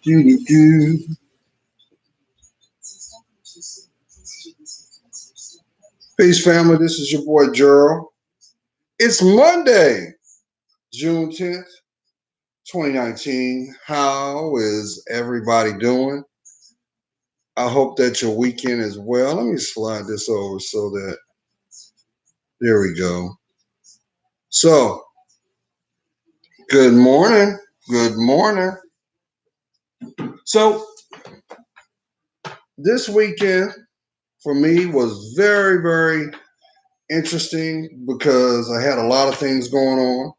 Do. Peace, family. This is your boy Gerald. It's Monday, June 10th, 2019. How is everybody doing? I hope that your weekend is well. Let me slide this over so that there we go. So, good morning. Good morning. So, this weekend for me was very, very interesting because I had a lot of things going on.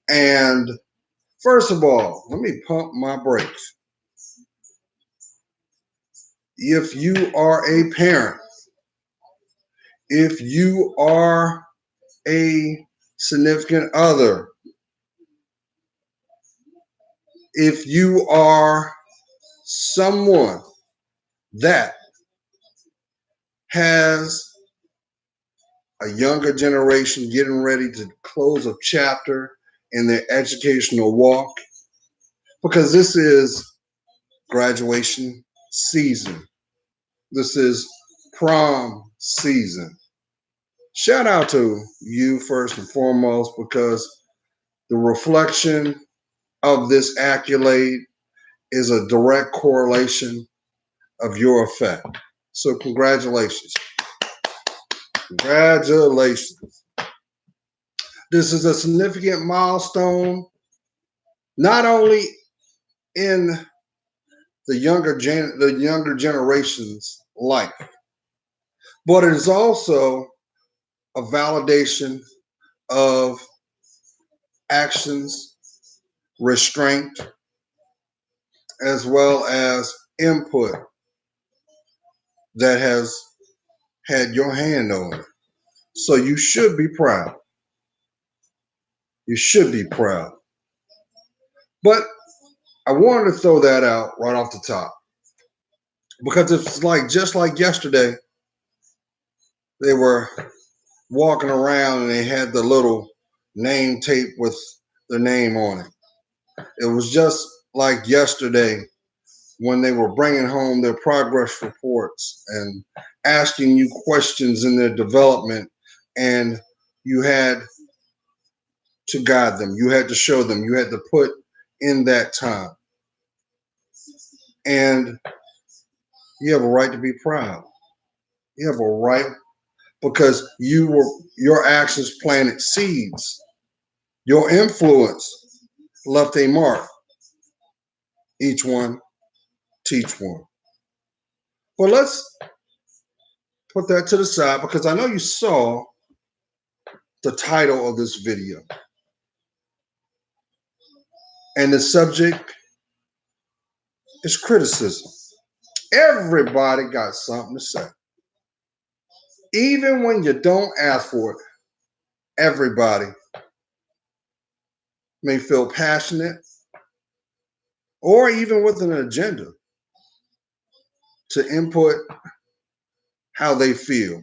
And first of all, let me pump my brakes. If you are a parent, if you are a significant other, if you are someone that has a younger generation getting ready to close a chapter in their educational walk, because this is graduation season, this is prom season. Shout out to you first and foremost, because the reflection of this accolade is a direct correlation of your effect. So congratulations. Congratulations. This is a significant milestone, not only in the younger generation's life, but it is also a validation of actions, restraint, as well as input that has had your hand on it. So you should be proud. You should be proud. But I wanted to throw that out right off the top because it's like just like yesterday, they were walking around and they had the little name tape with their name on it. It was just like yesterday when they were bringing home their progress reports and asking you questions in their development, and you had to guide them, you had to show them, you had to put in that time. And you have a right to be proud. You have a right because your actions planted seeds. Your influence left a mark. Each one teach one. Well, let's put that to the side because I know you saw the title of this video. And the subject is criticism. Everybody got something to say. Even when you don't ask for it, everybody may feel passionate or even with an agenda to input how they feel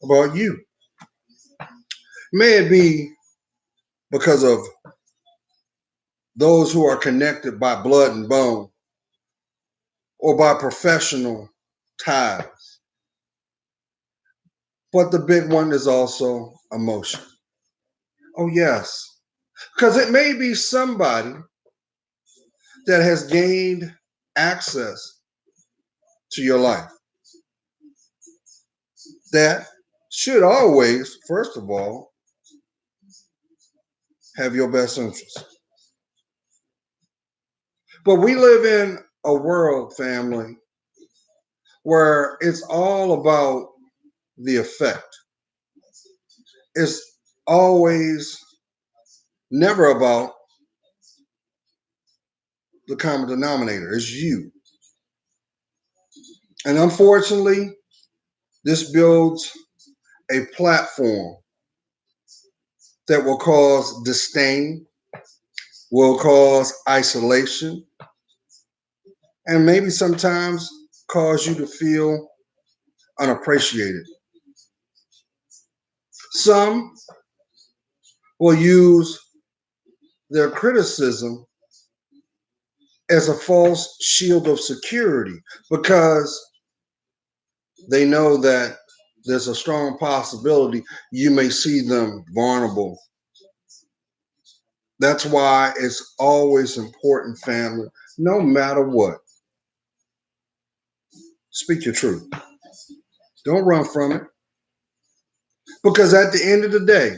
about you. May it be because of those who are connected by blood and bone or by professional ties. But the big one is also emotion. Oh, yes. Because it may be somebody that has gained access to your life that should always, first of all, have your best interest. But we live in a world, family, where it's all about the effect. It's always never about the common denominator. It's you. And unfortunately, this builds a platform that will cause disdain, will cause isolation, and maybe sometimes cause you to feel unappreciated. Some will use their criticism as a false shield of security because they know that there's a strong possibility you may see them vulnerable. That's why it's always important, family, no matter what, speak your truth. Don't run from it. Because at the end of the day,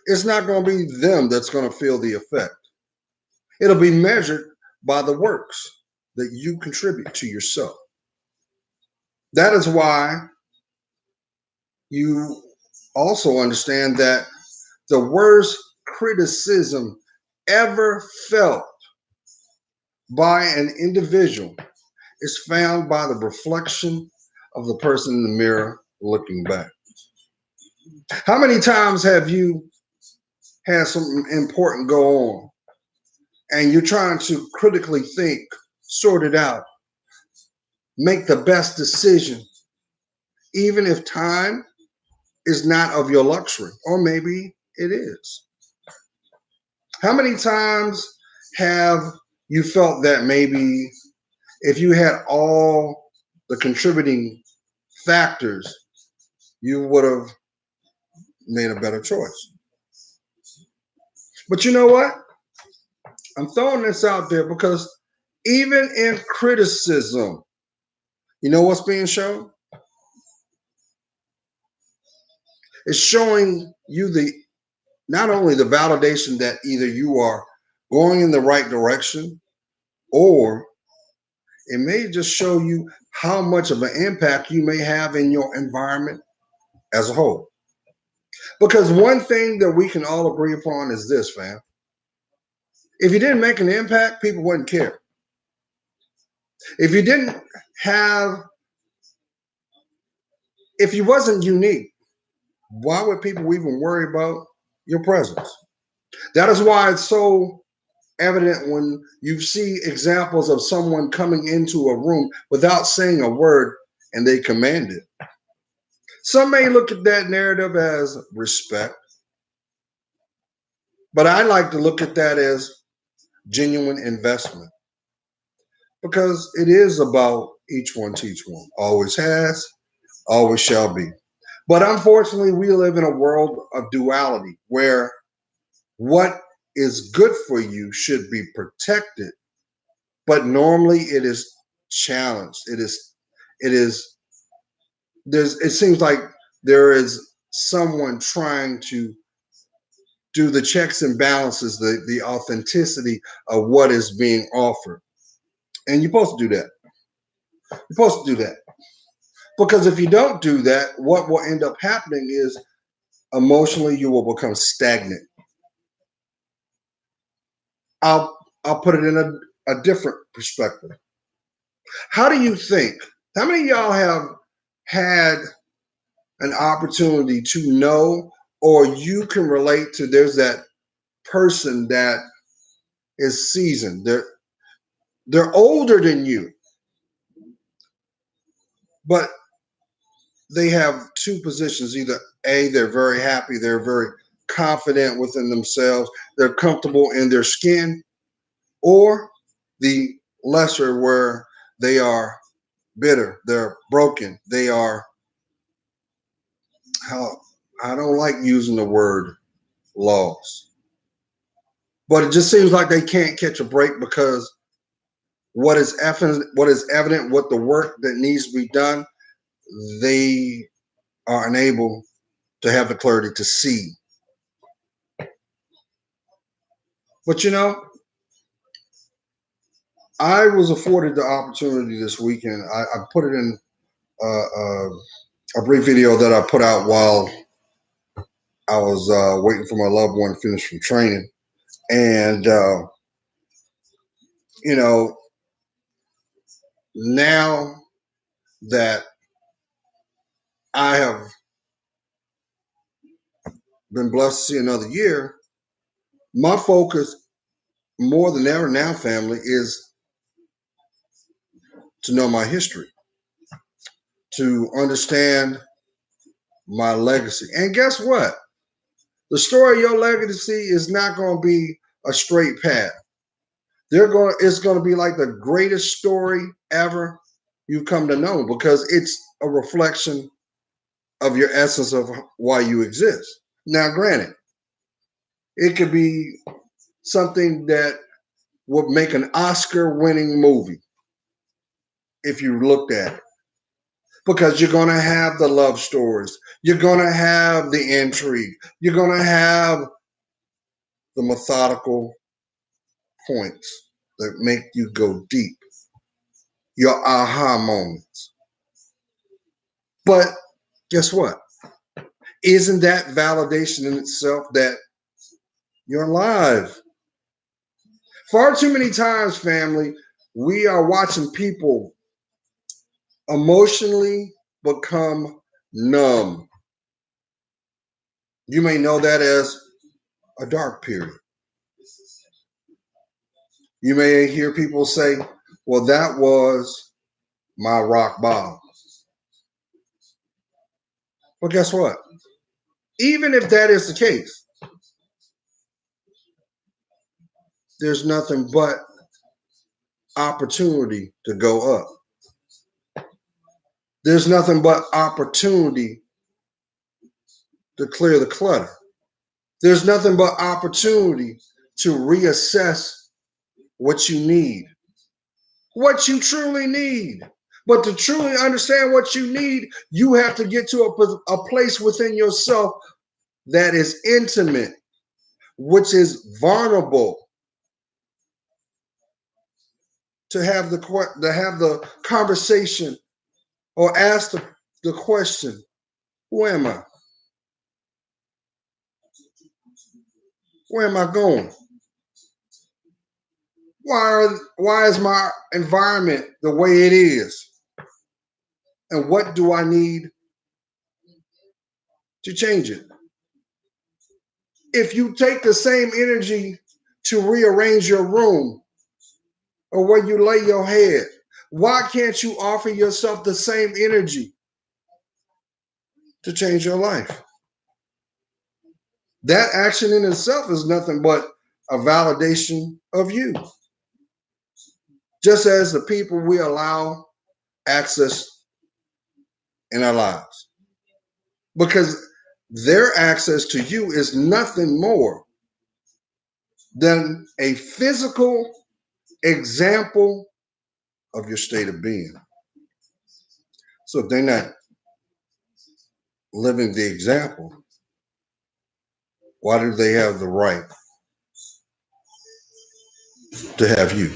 it's not going to be them that's going to feel the effect. It'll be measured by the works that you contribute to yourself. That is why you also understand that the worst criticism ever felt by an individual is found by the reflection of the person in the mirror looking back. How many times have you had something important go on and you're trying to critically think, sort it out, make the best decision, even if time is not of your luxury, or maybe it is? How many times have you felt that maybe if you had all the contributing factors, you would have made a better choice? But you know what? I'm throwing this out there because even in criticism, you know what's being shown? It's showing you the not only the validation that either you are going in the right direction, or it may just show you how much of an impact you may have in your environment as a whole. Because one thing that we can all agree upon is this, fam. If you didn't make an impact, people wouldn't care. If you didn't have, if you wasn't unique, why would people even worry about your presence? That is why it's so evident when you see examples of someone coming into a room without saying a word and they command it. Some may look at that narrative as respect, but I like to look at that as genuine investment because it is about each one teach one. Always has, always shall be. But unfortunately, we live in a world of duality where what is good for you should be protected, but normally it is challenged. It is there's it seems like there is someone trying to do the checks and balances, the authenticity of what is being offered. And you're supposed to do that. You're supposed to do that. Because if you don't do that, what will end up happening is emotionally you will become stagnant. I'll put it in a different perspective. How do you think? How many of y'all have had an opportunity to know, or you can relate to, there's that person that is seasoned. They're older than you, but they have two positions. Either A, they're very happy, they're very confident within themselves, they're comfortable in their skin, or the lesser where they are bitter, they're broken, they are, how, I don't like using the word lost, but it just seems like they can't catch a break because what is evident, what the work that needs to be done, they are unable to have the clarity to see. But you know, I was afforded the opportunity this weekend. I put it in a brief video that I put out while I was waiting for my loved one to finish from training. And, you know, now that I have been blessed to see another year, my focus more than ever now, family, is to know my history, to understand my legacy. And guess what? The story of your legacy is not going to be a straight path. It's going to be like the greatest story ever you've come to know, because it's a reflection of your essence of why you exist. Now, granted, it could be something that would make an Oscar winning movie if you looked at it, because you're going to have the love stories, you're going to have the intrigue, you're going to have the methodical points that make you go deep, your aha moments. But guess what? Isn't that validation in itself that you're alive? Far too many times, family, we are watching people emotionally become numb. You may know that as a dark period. You may hear people say, well, that was my rock bottom. But guess what? Even if that is the case, there's nothing but opportunity to go up. There's nothing but opportunity to clear the clutter. There's nothing but opportunity to reassess what you need, what you truly need. But to truly understand what you need, you have to get to a place within yourself that is intimate, which is vulnerable, to have the conversation or ask the question, who am I? Where am I going? Why is my environment the way it is? And what do I need to change it? If you take the same energy to rearrange your room or where you lay your head, why can't you offer yourself the same energy to change your life? That action in itself is nothing but a validation of you. Just as the people we allow access in our lives. Because their access to you is nothing more than a physical example of your state of being. So if they're not living the example, why do they have the right to have you?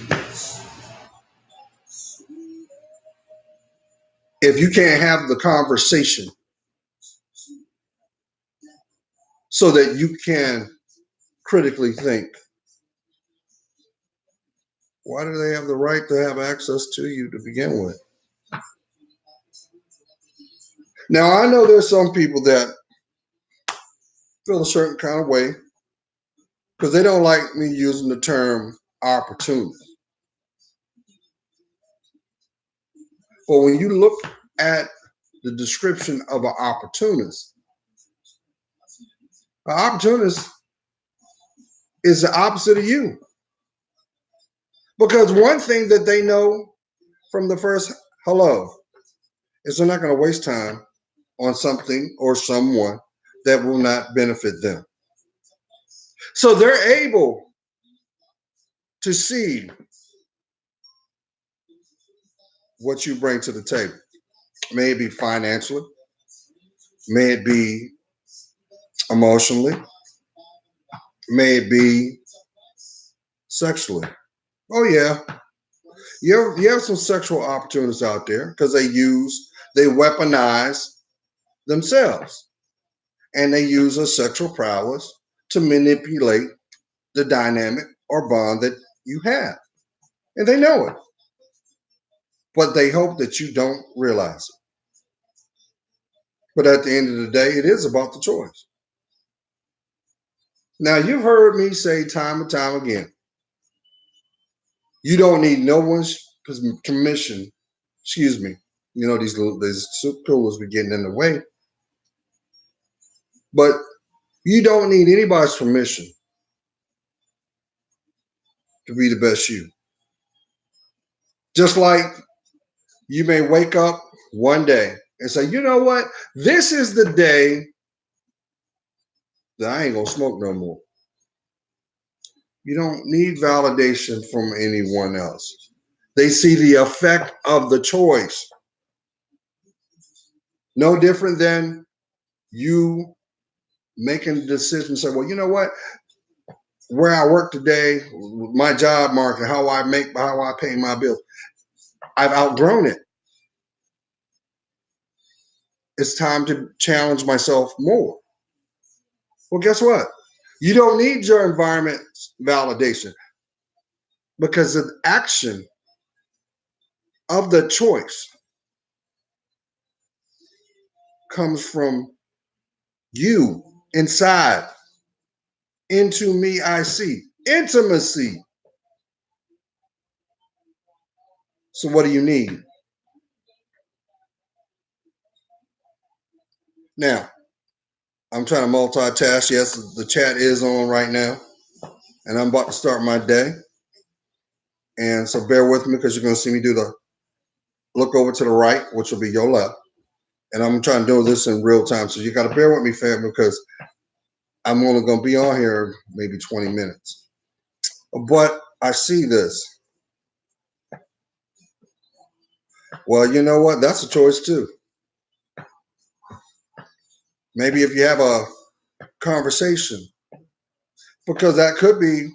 If you can't have the conversation so that you can critically think, why do they have the right to have access to you to begin with? Now, I know there's some people that feel a certain kind of way because they don't like me using the term opportunity. But when you look at the description of an opportunist is the opposite of you. Because one thing that they know from the first hello is they're not going to waste time on something or someone that will not benefit them. So they're able to see what you bring to the table. May it be financially, may it be emotionally, may it be sexually. Oh yeah, you have some sexual opportunities out there because they weaponize themselves, and they use a sexual prowess to manipulate the dynamic or bond that you have, and they know it, but they hope that you don't realize it. But at the end of the day, it is about the choice. Now, you've heard me say time and time again, you don't need no one's permission. Excuse me. You know, these coolers be getting in the way. But you don't need anybody's permission to be the best you. Just like you may wake up one day and say, you know what? This is the day that I ain't gonna smoke no more. You don't need validation from anyone else. They see the effect of the choice. No different than you making the decision, say, well, you know what? Where I work today, my job market, how I pay my bills, I've outgrown it. It's time to challenge myself more. Well, guess what? You don't need your environment's validation because the action of the choice comes from you inside. Into me, I see intimacy. So, what do you need? Now, I'm trying to multitask. Yes, the chat is on right now, and I'm about to start my day. And so, bear with me because you're going to see me do the look over to the right, which will be your left. And I'm trying to do this in real time. So, you got to bear with me, fam, because I'm only going to be on here maybe 20 minutes. But I see this. Well, you know what? That's a choice too. Maybe if you have a conversation, because that could be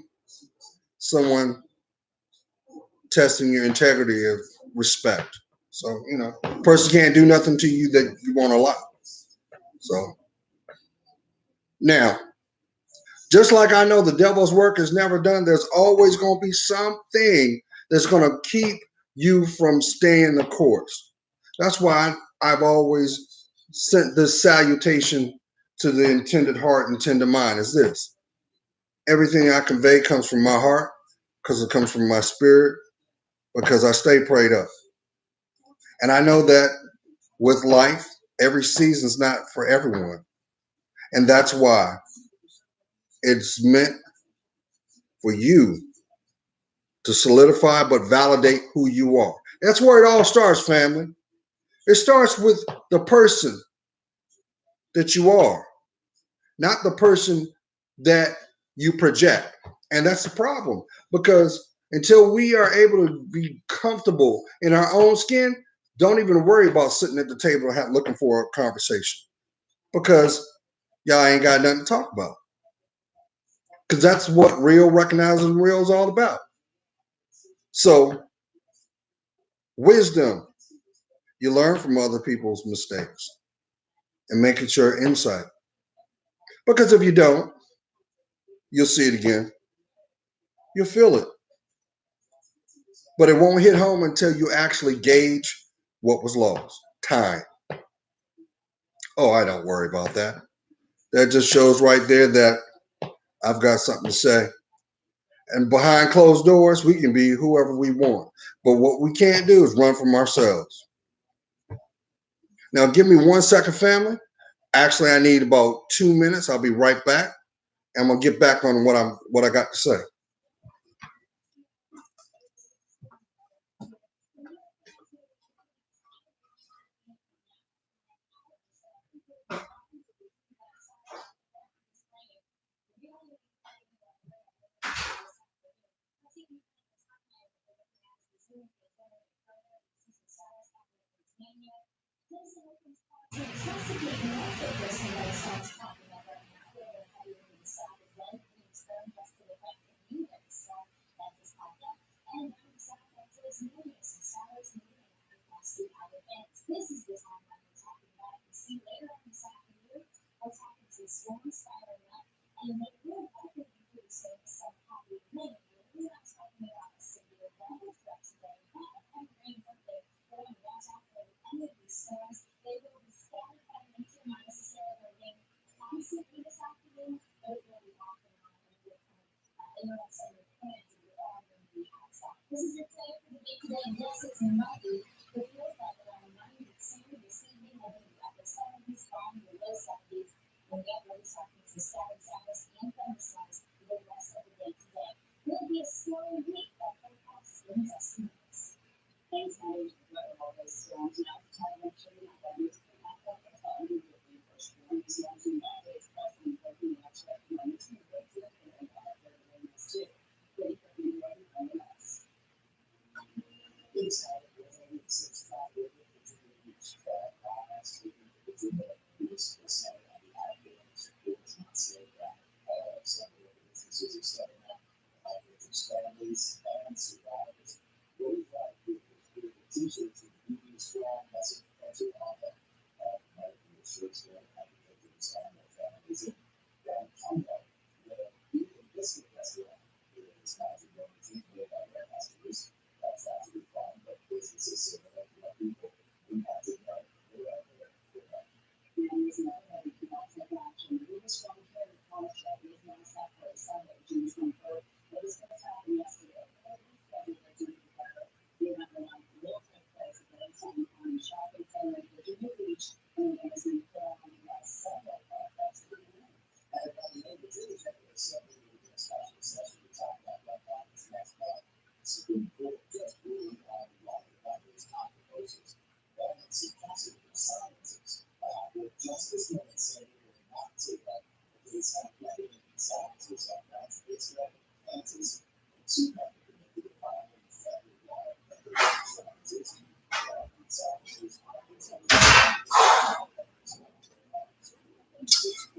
someone testing your integrity of respect. So, person can't do nothing to you that you won't allow. So now, just like I know the devil's work is never done, there's always going to be something that's going to keep you from staying the course. That's why I've always sent this salutation to the intended heart and tender mind is this. Everything I convey comes from my heart because it comes from my spirit because I stay prayed up. And I know that with life, every season's not for everyone. And that's why it's meant for you to solidify but validate who you are. That's where it all starts, family. It starts with the person that you are, not the person that you project. And that's the problem because until we are able to be comfortable in our own skin, don't even worry about sitting at the table and looking for a conversation because y'all ain't got nothing to talk about. Because that's what real recognizing real is all about. So, wisdom, you learn from other people's mistakes and make it your insight. Because if you don't, you'll see it again. You'll feel it. But it won't hit home until you actually gauge what was lost. Time. Oh, I don't worry about that. That just shows right there that I've got something to say. And behind closed doors, we can be whoever we want. But what we can't do is run from ourselves. Now, give me 1 second, family. Actually, I need about 2 minutes. I'll be right back. I'm gonna get back on what I got to say.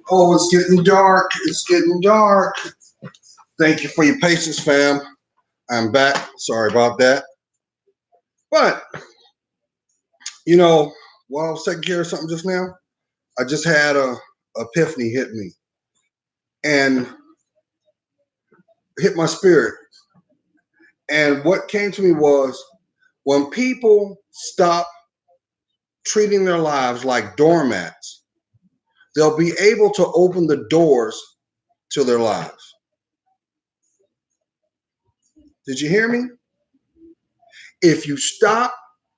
Oh, it's getting dark. It's getting dark. Thank you for your patience, fam. I'm back. Sorry about that. But, while I was taking care of something just now, I just had a epiphany hit me and hit my spirit. And what came to me was when people stop treating their lives like doormats, they'll be able to open the doors to their lives. Did you hear me? If you stop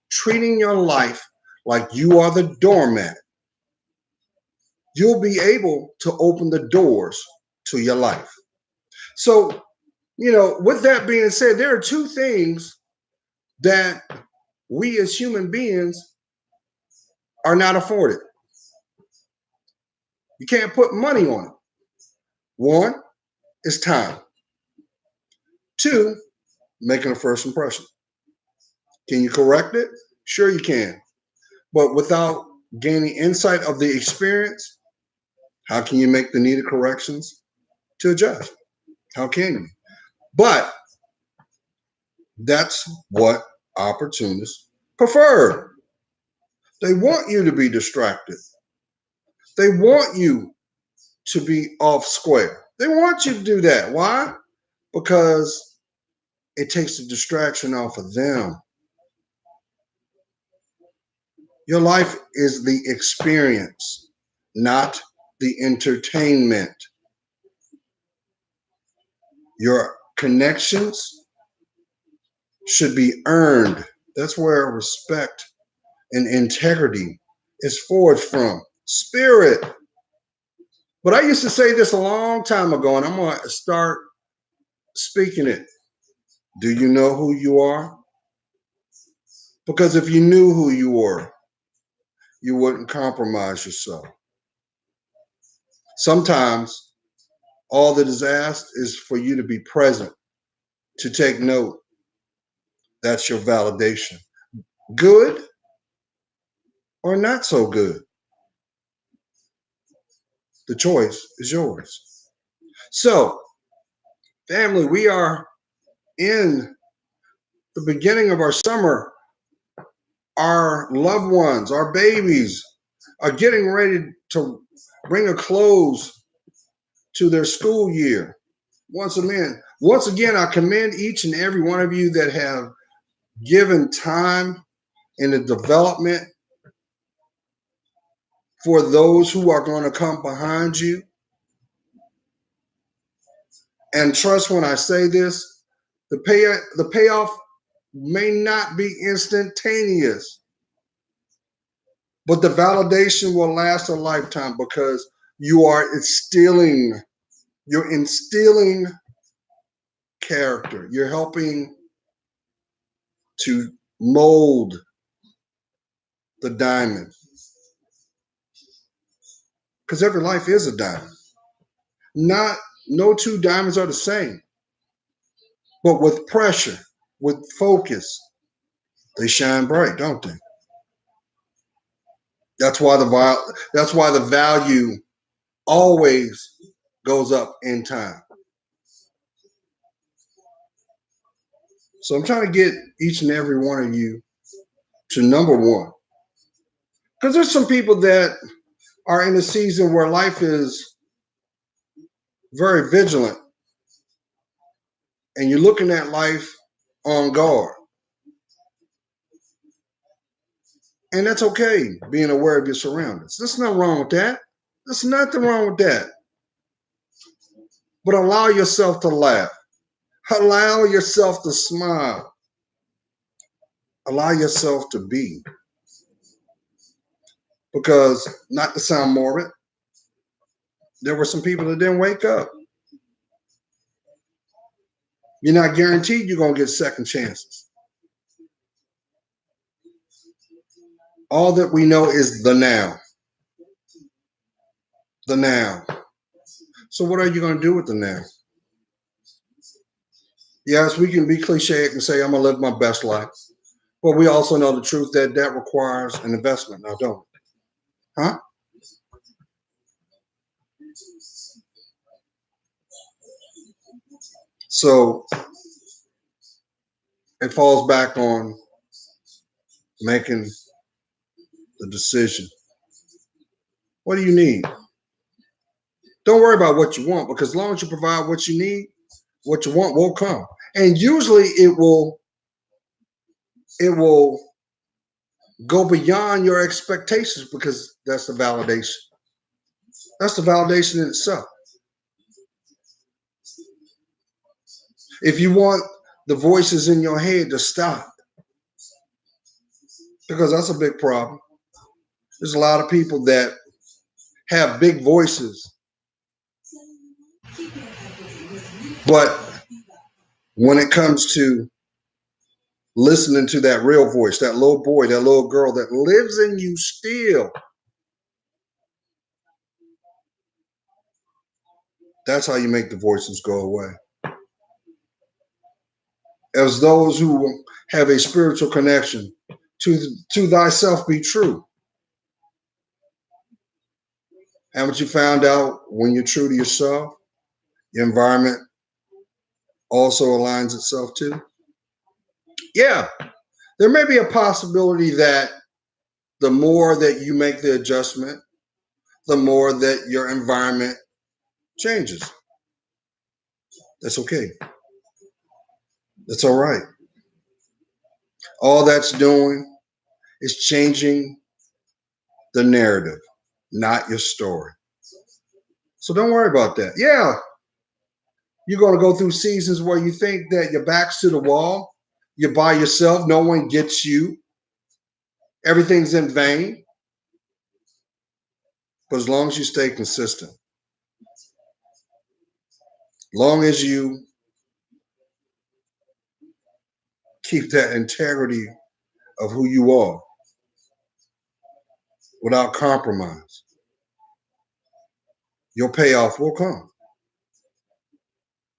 treating your life like you are the doormat, you'll be able to open the doors to your life. So, with that being said, there are two things that we as human beings are not afforded. You can't put money on it. One is time. Two, making a first impression. Can you correct it? Sure, you can. But without gaining insight of the experience, how can you make the needed corrections to adjust? How can you? But that's what opportunists prefer. They want you to be distracted. They want you to be off square. They want you to do that. Why? Because it takes the distraction off of them. Your life is the experience, not the entertainment. Your connections should be earned. That's where respect and integrity is forged from. Spirit. But I used to say this a long time ago, and I'm going to start speaking it. Do you know who you are? Because if you knew who you were, you wouldn't compromise yourself. Sometimes all that is asked is for you to be present, to take note. That's your validation. Good or not so good. The choice is yours. So, family, we are in the beginning of our summer. Our loved ones, our babies, are getting ready to bring a close to their school year. Once again, I commend each and every one of you that have given time in the development for those who are going to come behind you. And trust when I say this, the payoff may not be instantaneous, but the validation will last a lifetime because you're instilling character. You're helping to mold the diamond. Because every life is a diamond. No two diamonds are the same. But with pressure, with focus, they shine bright, don't they? That's why the value always goes up in time. So I'm trying to get each and every one of you to number one. Because there's some people that are in a season where life is very vigilant and you're looking at life on guard. And that's okay, being aware of your surroundings. There's nothing wrong with that. There's nothing wrong with that. But allow yourself to laugh. Allow yourself to smile. Allow yourself to be. Because, not to sound morbid, there were some people that didn't wake up. You're not guaranteed you're going to get second chances. All that we know is the now. The now. So what are you going to do with the now? Yes, we can be cliche and say, I'm going to live my best life. But we also know the truth that requires an investment now, don't we? Huh? So it falls back on making the decision. What do you need? Don't worry about what you want, because as long as you provide what you need, what you want will come. And usually it will go beyond your expectations, because that's the validation. That's the validation in itself. If you want the voices in your head to stop, because that's a big problem. There's a lot of people that have big voices, but when it comes to listening to that real voice, that little boy, that little girl that lives in you still, that's how you make the voices go away. As those who have a spiritual connection, to thyself be true. Haven't you found out when you're true to yourself, your environment also aligns itself too? Yeah, there may be a possibility that the more that you make the adjustment, the more that your environment changes. That's okay. That's all right. All that's doing is changing the narrative, not your story. So don't worry about that. Yeah, you're going to go through seasons where you think that your back's to the wall, you're by yourself, no one gets you, everything's in vain. But as long as you stay consistent, long as you keep that integrity of who you are without compromise, your payoff will come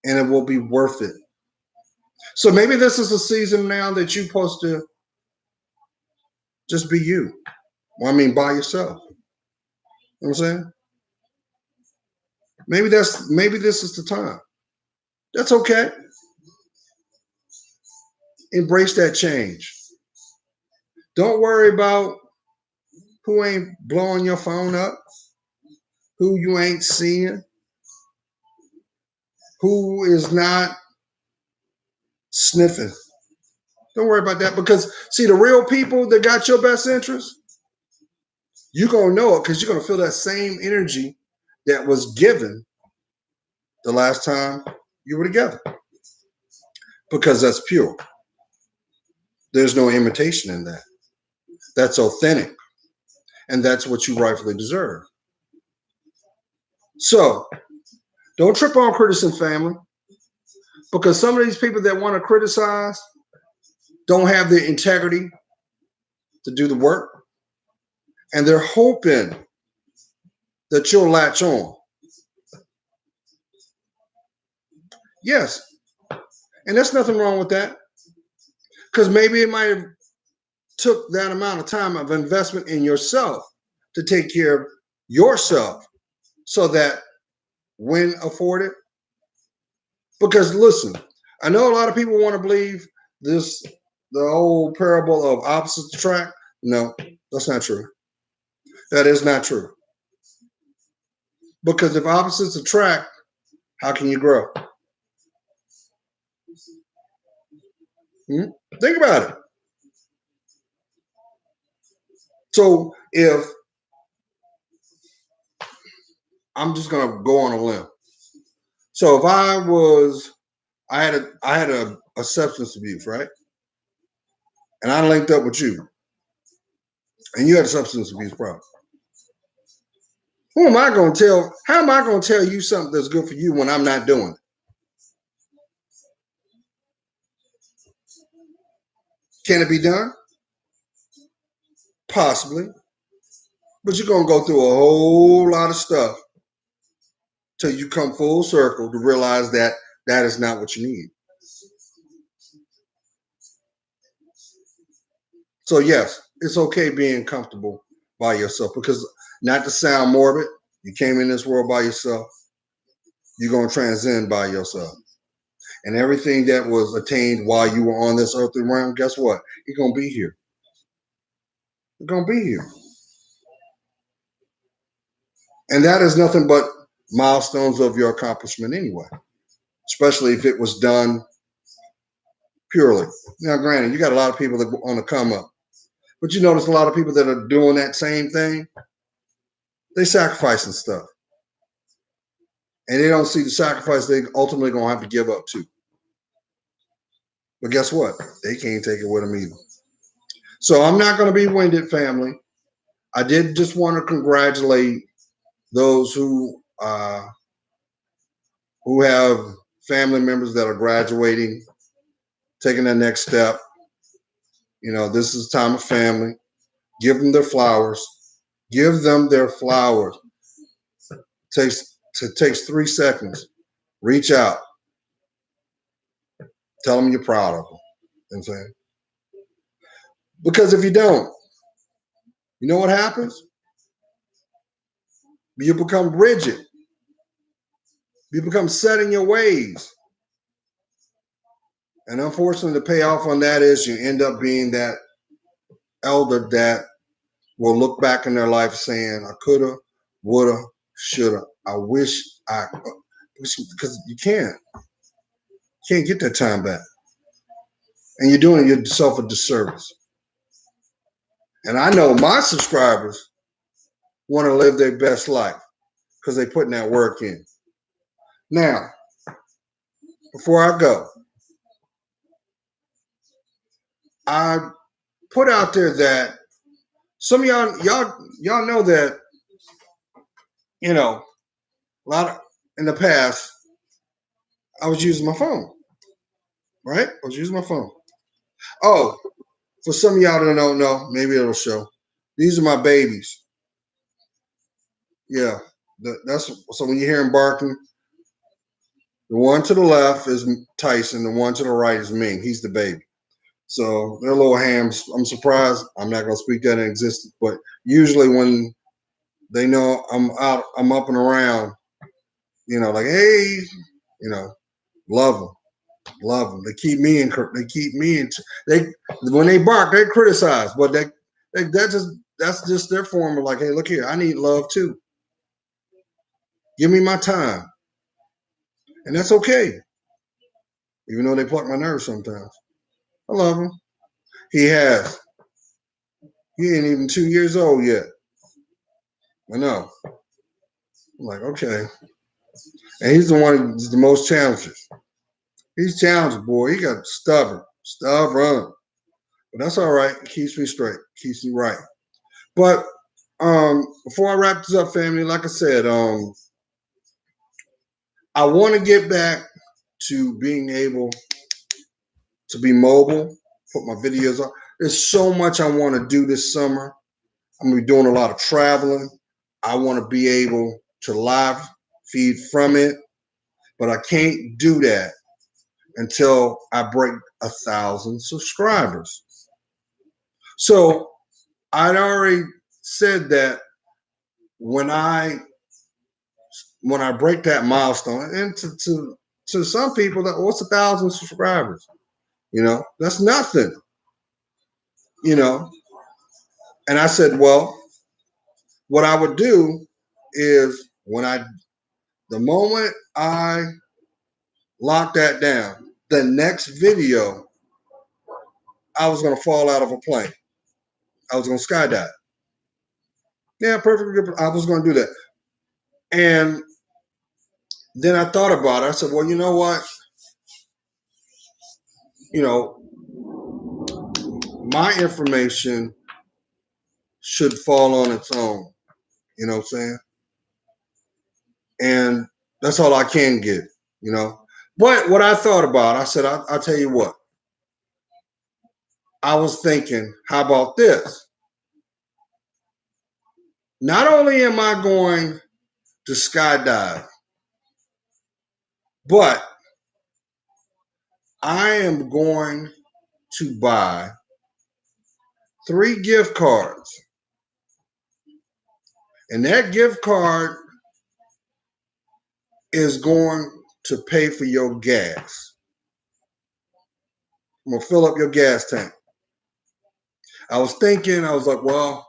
and it will be worth it. So maybe this is a season now that you're supposed to just be you. Well, I mean, by yourself. You know what I'm saying? Maybe this is the time. That's okay. Embrace that change. Don't worry about who ain't blowing your phone up, who you ain't seeing, who is not sniffing. Don't worry about that, because see, the real people that got your best interest, you're going to know it, because you're going to feel that same energy that was given the last time you were together, because that's pure. There's no imitation in that. That's authentic, and that's what you rightfully deserve. So don't trip on criticism, family, because some of these people that want to criticize don't have the integrity to do the work, and they're hoping that you'll latch on. Yes, and there's nothing wrong with that, because maybe it might have took that amount of time of investment in yourself to take care of yourself, so that when afforded, because listen, I know a lot of people want to believe this, the old parable of opposites attract. No, that's not true. That is not true. Because if opposites attract, how can you grow? Think about it. So if I'm just gonna go on a limb. So if I had a substance abuse, right? And I linked up with you, and you had a substance abuse problem. Who am I gonna tell? How am I gonna tell you something that's good for you when I'm not doing it? Can it be done? Possibly. But you're gonna go through a whole lot of stuff till you come full circle to realize that that is not what you need. So yes, it's okay being comfortable by yourself, because not to sound morbid, you came in this world by yourself. You're gonna transcend by yourself. And everything that was attained while you were on this earthly realm, guess what? It's gonna be here. It's gonna be here. And that is nothing but milestones of your accomplishment anyway, especially if it was done purely. Now, granted, you got a lot of people that on the come up, but you notice a lot of people that are doing that same thing, they sacrificing stuff. And they don't see the sacrifice they ultimately gonna have to give up to. But guess what? They can't take it with them either. So I'm not gonna be winded, family. I did just want to congratulate those who have family members that are graduating, taking the next step. You know, this is time of family. Give them their flowers. Give them their flowers. Takes 3 seconds. Reach out. Tell them you're proud of them. You know what I'm saying? Because if you don't, you know what happens? You become rigid. You become set in your ways. And unfortunately, the payoff on that is you end up being that elder that will look back in their life saying, I coulda, woulda, shoulda. I wish I, because you can't. You can't get that time back. And you're doing yourself a disservice. And I know my subscribers want to live their best life because they're putting that work in. Now, before I go, I put out there that some of y'all know that, you know, a lot of in the past I was using my phone, right? I was using my phone. Oh, for some of y'all that don't know, maybe it'll show. These are my babies. Yeah, that's so when you hear him barking, the one to the left is Tyson, the one to the right is Ming. He's the baby. So they're little hams. I'm surprised. I'm not gonna speak that in existence, but usually when they know I'm out, I'm up and around, you know, like hey, you know, love them, love them. They keep me in. They keep me in. They when they bark, they criticize, but that's just their form of like, hey, look here, I need love too. Give me my time, and that's okay. Even though they pluck my nerves sometimes, I love him. He has. He ain't even 2 years old yet. I know. I'm like, okay. And he's the one who's the most challenging. He's challenging, boy. He got stubborn. But that's all right. It keeps me straight. Keeps me right. But before I wrap this up, family, like I said, I want to get back to being able to be mobile put my videos on. There's so much I want to do this summer. I'm gonna be doing a lot of traveling. I want to be able to live feed from it, but I can't do that until I break 1,000 subscribers. So I'd already said that when I break that milestone, and to some people, that what's 1,000 subscribers? That's nothing. You know, and I said, well, what I would do is the moment I lock that down, the next video, I was gonna fall out of a plane. I was gonna skydive. Yeah, perfectly good. I was gonna do that, and then I thought about it. I said, well, you know what? You know, my information should fall on its own. You know what I'm saying? And that's all I can get. You know. But what I thought about, I said, I'll tell you what. I was thinking, how about this? Not only am I going to skydive, but I am going to buy 3 gift cards. And that gift card is going to pay for your gas. I'm going to fill up your gas tank. I was like, well,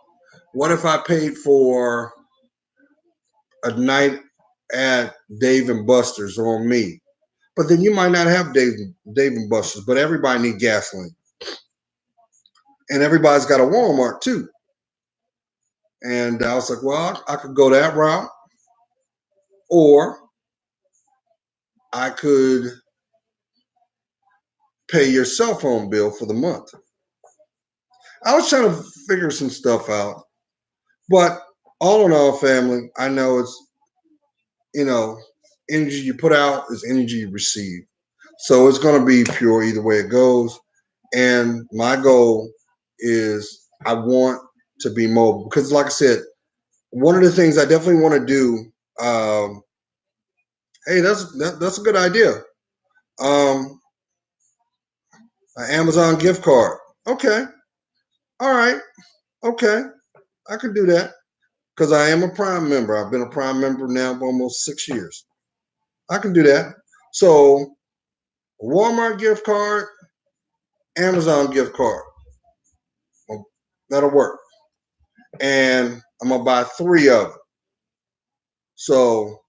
what if I paid for a night at Dave and Buster's on me? But then you might not have Dave and Buster's, but everybody need gasoline. And everybody's got a Walmart too. And I was like, well, I could go that route, or I could pay your cell phone bill for the month. I was trying to figure some stuff out, but all in all, family, I know it's, energy you put out is energy you receive. So it's going to be pure either way it goes. And my goal is I want to be mobile because, like I said, one of the things I definitely want to do. Hey, that's a good idea. An Amazon gift card. Okay. All right. Okay. I can do that because I am a Prime member. I've been a Prime member now for almost 6 years. I can do that. So, Walmart gift card, Amazon gift card. Well, that'll work. And I'm going to buy 3 of them. So,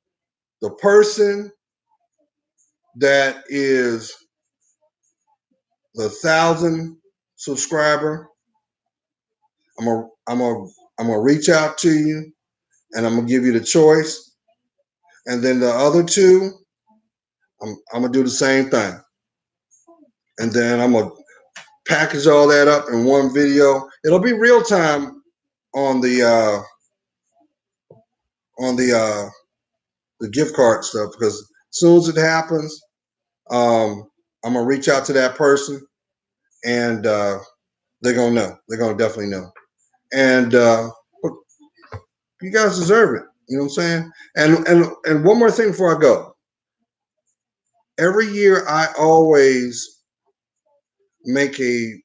the person that is the 1,000 subscriber, I'm gonna reach out to you and I'm gonna give you the choice. And then the other 2, I'm gonna do the same thing. And then I'm gonna package all that up in one video. It'll be real time on the gift card stuff because as soon as it happens, I'm gonna reach out to that person and they're gonna know. They're gonna definitely know. And you guys deserve it. You know what I'm saying? And one more thing before I go. Every year I always make a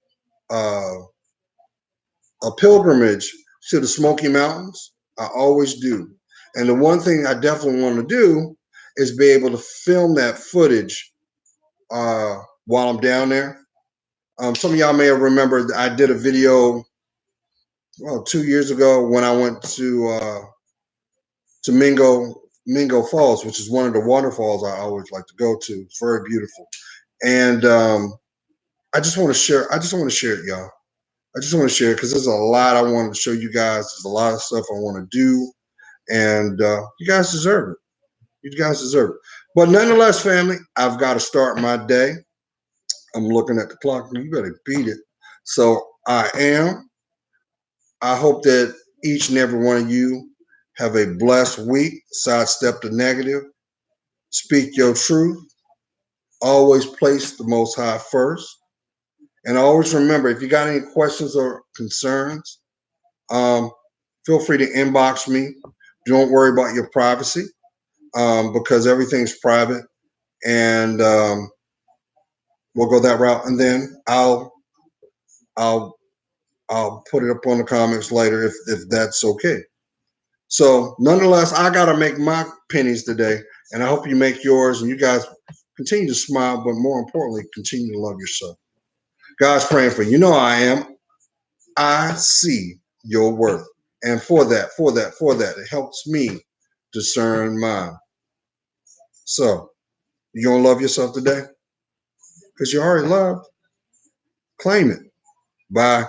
pilgrimage to the Smoky Mountains. I always do. And the one thing I definitely want to do is be able to film that footage while I'm down there. Some of y'all may have remembered I did a video 2 years ago when I went to Mingo Falls, which is one of the waterfalls I always like to go to. It's very beautiful. And I just want to share. I just want to share it, y'all. I just want to share it because there's a lot I want to show you guys. There's a lot of stuff I want to do, and you guys deserve it. You guys deserve it. But nonetheless, family, I've got to start my day. I'm looking at the clock. You better beat it. So I am. I hope that each and every one of you have a blessed week. Sidestep the negative. Speak your truth. Always place the Most High first. And always remember, if you got any questions or concerns, um, feel free to inbox me. Don't worry about your privacy, because everything's private, and we'll go that route. And then I'll I'll put it up on the comments later if that's okay. So nonetheless, I gotta make my pennies today, and I hope you make yours, and you guys continue to smile, but more importantly, continue to love yourself. God's praying for you. You know I am. I see your worth. And for that, it helps me discern mine. So, you gonna love yourself today? Because you already loved. Claim it. Bye.